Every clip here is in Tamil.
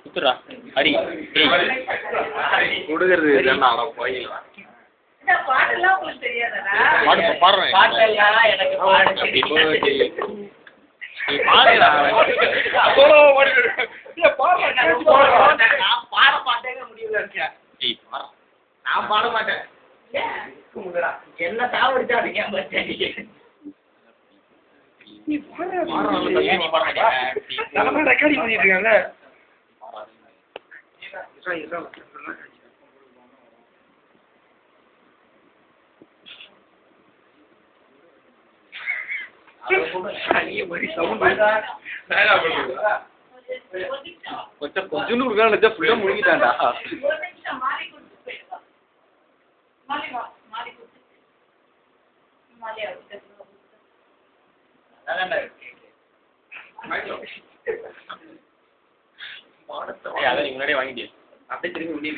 குத்துறா ஹரி கொடுக்கறது இல்லைன்னா போய் பாட்டெல்லாம் உங்களுக்கு தெரியாதா? பாடுறேன் பாட்டெல்லாம் எனக்கு பாட நான் பாட மாட்டேங்க முடியல இருக்கேன். நான் பாட மாட்டேன். என்ன சாவடிச்சாடுங்க ரெக்கார்டிங் பண்ணிட்டு இருக்காங்கல்ல. கொஞ்சம் கொடுக்க ஃபுல்லா முழுங்கிட்டான்டா. முன்னாடியே வாங்கிட்டே அப்படியே திரும்பி முன்னே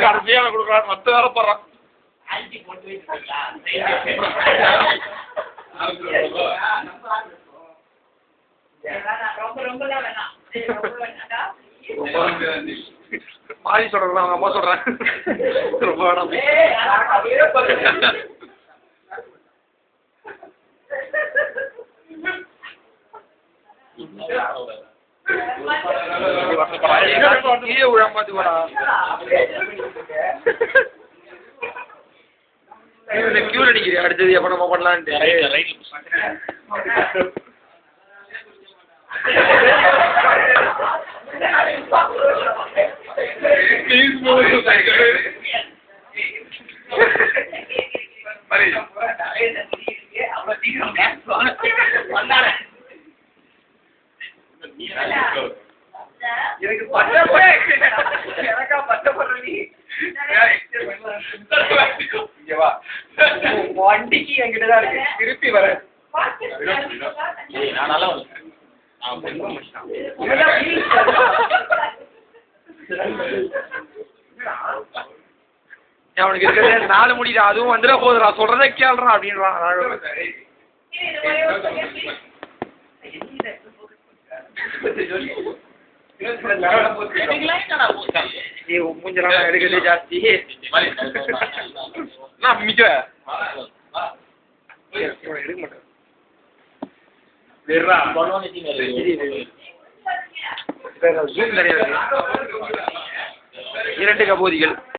கடைசியா கொடுக்குறான் 10 வேலை போடுறான். மாறி சொல்றேன் அவங்க அம்மா சொல்றேன் ரொம்ப வேணாம். கியூர் அடிக்கிறேன் அடுத்தது எப்ப நம்ம பண்ணலான்ட்டு. வண்டிக்கு என்கிட்டதான் இருக்கு திருப்பி வர அவனுக்கு இருக்கிறது 4 முடியுதா அதுவும் வந்துட போதுடா சொல்றத கேள்றான் அப்படின்றான். மூஞ்சலாம் எடுக்கிறது ஜாஸ்தி நான் மிக்க எடுக்க மாட்டேன். ஜூம் கிடையாது 2 கபோதிகள்.